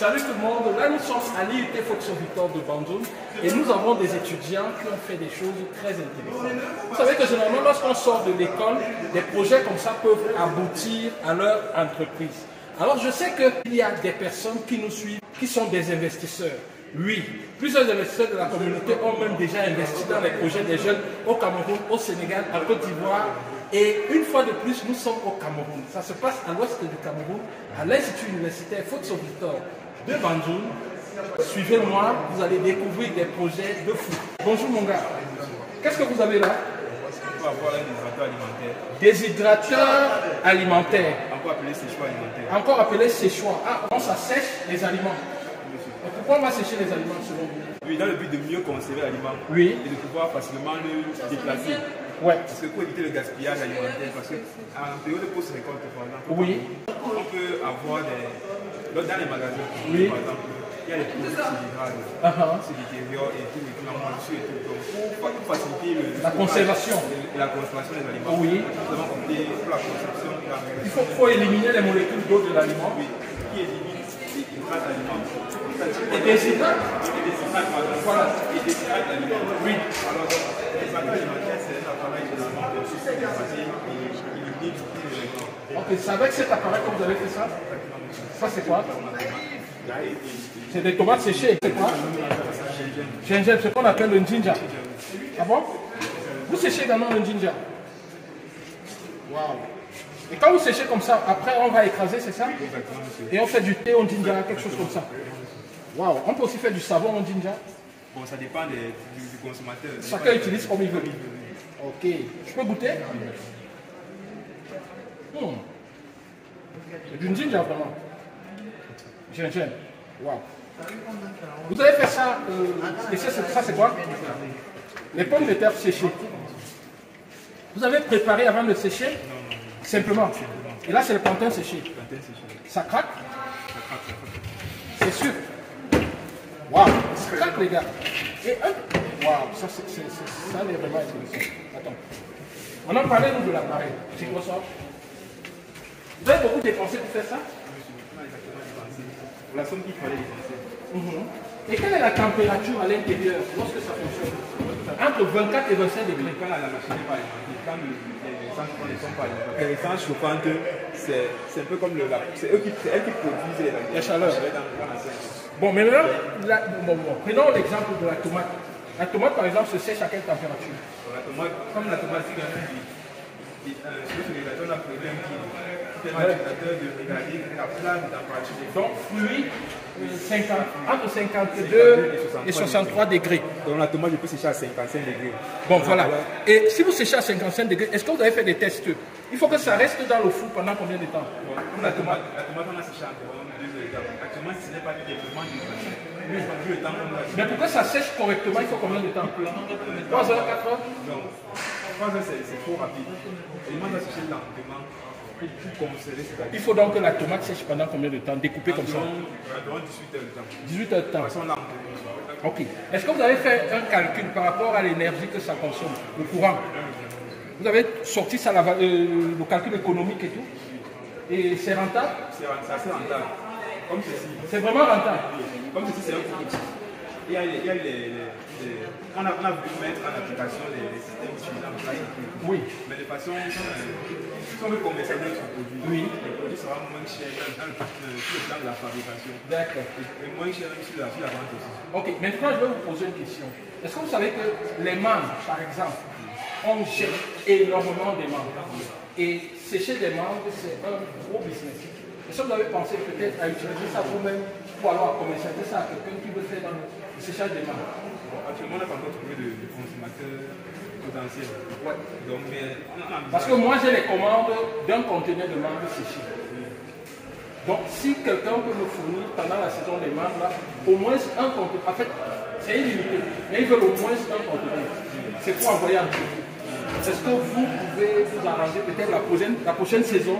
Salut tout le monde, là nous sommes à l'IUT Fox-Victor de Bandoum et nous avons des étudiants qui ont fait des choses très intéressantes. Vous savez que généralement lorsqu'on sort de l'école, des projets comme ça peuvent aboutir à leur entreprise. Alors je sais qu'il y a des personnes qui nous suivent, qui sont des investisseurs. Oui, plusieurs investisseurs de la communauté ont même déjà investi dans les projets des jeunes au Cameroun, au Sénégal, en Côte d'Ivoire. Et une fois de plus, nous sommes au Cameroun. Ça se passe à l'ouest du Cameroun, à l'Institut universitaire Fox-Victor de Bandoum. Suivez-moi, vous allez découvrir des projets de fou. Bonjour mon gars. Qu'est-ce que vous avez là? On va avoir un déshydrateur alimentaire. Déshydrateur alimentaire. Encore appelé séchoir alimentaire. Encore appelé séchoir. Ah, comment ça sèche les aliments? Et pourquoi on va sécher les aliments selon vous? Oui, dans le but de mieux conserver l'aliment. Oui. Et de pouvoir facilement le déplacer. Ouais. Parce que pour éviter le gaspillage alimentaire, parce qu'en période de post-récolte, par exemple, Oui. on peut avoir des. Dans les magasins, Oui. par exemple, il y a des produits délivrables, c'est du détériore et tout, la moisissure et tout. Donc, pour faciliter la conservation et la conservation des aliments, oui. nous avons opté pour la conservation. Il faut éliminer les molécules d'eau de l'aliment. Oui. Qui élimine les hydrates d'aliments. Et déshydrate. Voilà. Et déshydrate d'aliments. Oui. Alors, les hydrates alimentaires, c'est un appareil généralement conçu pour dépasser et éliminer tous les éléments. Ok, c'est avec cet appareil que vous avez fait ça? Ça c'est quoi? C'est des tomates séchées. C'est quoi? Gingembre, c'est ce qu'on appelle le ginger. Ah bon? Vous séchez également le ginger? Waouh! Et quand vous séchez comme ça, après on va écraser, c'est ça? Exactement, monsieur. Et on fait du thé au ginger, quelque chose comme ça. Waouh! On peut aussi faire du savon au ginger? Bon, ça dépend du consommateur. Chacun utilise comme il veut. Ok. Je peux goûter? C'est du ginger vraiment. Gingembre. Waouh. Vous avez fait ça, et ça c'est quoi? Les pommes de terre séchées. Vous avez préparé avant de sécher? Non. Simplement. Et là c'est le plantain séché. Ça craque? C'est sûr. Waouh, ça craque les gars. Et waouh, ça c'est vraiment intéressant. Attends. On en parlait nous de l'appareil. C'est quoi ça? Vous avez beaucoup dépensé pour faire ça? La somme qu'il fallait dépenser. Et quelle est la température à l'intérieur lorsque ça fonctionne? Entre 24 et 25 degrés. Quand la machine n'est pas alimentée, quand les essences ne sont pas alimentées, les essences chauffantes, c'est un peu comme c'est eux qui produisent la chaleur. Dans la scène. Bon, maintenant, prenons l'exemple de la tomate. La tomate, par exemple, se sèche à quelle température? La tomate, comme la tomate, c'est quand même sur ce régulateur, on a prévu un qui permet de regarder la plage de température. Donc, fluide, entre 52 et 63 degrés. Donc la tomate, je peux sécher à 55 degrés. Bon, voilà. Et si vous séchez à 55 degrés, est-ce que vous avez fait des tests? Il faut que ça reste dans le four pendant combien de temps? Comme la tomate, on a séché environ 2 heures. Actuellement, si ce n'est pas du développement du mais pour que ça sèche correctement, il faut combien de temps? 3 heures, 4 heures? Non, 3 heures c'est trop rapide. L'élément doit sécher lentement pour conserver cet aliment. Il faut donc que la tomate sèche pendant combien de temps? Découpée comme ça? Environ 18 heures de temps. 18 heures de temps. De façon lente. Ok. Est-ce que vous avez fait un calcul par rapport à l'énergie que ça consomme, le courant? Vous avez sorti ça, le calcul économique et tout? Et c'est rentable? C'est assez rentable. Comme ceci. C'est vraiment rentable? Comme ceci, c'est un coup petit. On a voulu mettre en application les systèmes utilisant en place. Oui. Mais de façon, si on veut commercialiser ce produit, oui. Le produit sera moins cher sur le plan de la fabrication. D'accord. Et moins cher sur la vente aussi. Ok, maintenant je vais vous poser une question. Est-ce que vous savez que les mangues, par exemple, on jette énormément de mangues? Et sécher des mangues, c'est un gros business. Est-ce que vous avez pensé peut-être à utiliser ça vous-même ou alors à commercialiser ça à quelqu'un qui veut faire dans le séchage des mangues? Actuellement, on n'a pas encore trouvé de consommateur potentiel. Ouais. Donc, parce que moi, j'ai les commandes d'un conteneur de mangues séchées. Donc, si quelqu'un peut me fournir pendant la saison des mangues, là, au moins un conteneur, en fait, c'est illimité, mais ils veulent au moins un conteneur. C'est pour envoyer en Turquie. Est-ce que vous pouvez vous arranger peut-être la prochaine saison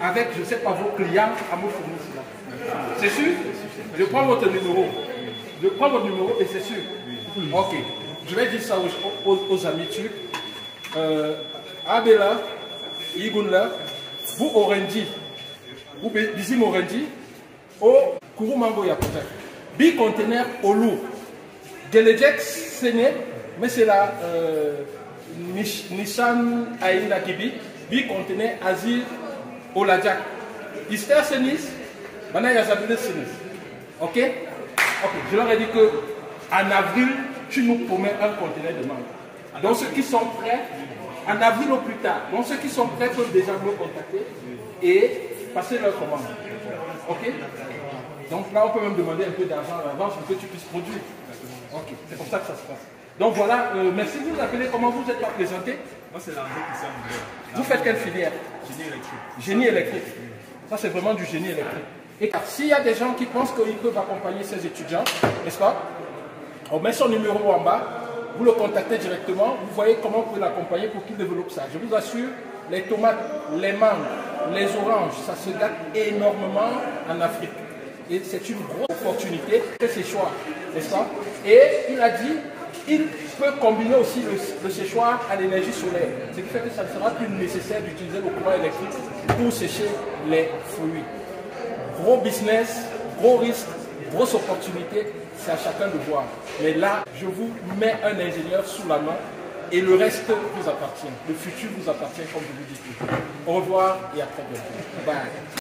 avec, je ne sais pas, vos clients à me fournir cela? C'est sûr? Je prends votre numéro. Je prends votre numéro et c'est sûr. Ok. Je vais dire ça aux amis turcs. Abela, Igunla, vous Orendi, vous Bizim Orendi, au Kurumango Yakuza. Bicontainer au lourd. Gelejex Séné, mais c'est la Nissan Aïna Kibi. Bicontainer Azir Oladjak. Ister Sénis, maintenant il y a Zabine Sénis. Ok? Ok, je leur ai dit que en avril, tu nous promets un conteneur de mangue. Donc ceux qui sont prêts, en avril ou plus tard, donc ceux qui sont prêts peuvent déjà me contacter et passer leur commande. Ok? Donc là, on peut même demander un peu d'argent à l'avance pour que tu puisses produire. Ok, c'est comme ça que ça se passe. Donc voilà, merci. Vous vous appelez comment? Vous êtes pas présenté? Moi, c'est Landry Christian Muller. Vous faites quelle filière? Génie électrique. Génie électrique. Ça, c'est vraiment du génie électrique. Et car s'il y a des gens qui pensent qu'ils peuvent accompagner ces étudiants, n'est-ce pas? On met son numéro en bas, vous le contactez directement, vous voyez comment vous pouvez l'accompagner pour qu'il développe ça. Je vous assure, les tomates, les mangues, les oranges, ça se gâte énormément en Afrique. Et c'est une grosse opportunité, c'est ses choix, n'est-ce pas? Et il a dit, il peut combiner aussi le séchoir à l'énergie solaire. Ce qui fait que ça ne sera plus nécessaire d'utiliser le courant électrique pour sécher les fruits. Gros business, gros risque, grosse opportunité, c'est à chacun de voir. Mais là, je vous mets un ingénieur sous la main et le reste vous appartient. Le futur vous appartient, comme je vous dis toujours. Au revoir et à très bientôt. Bye.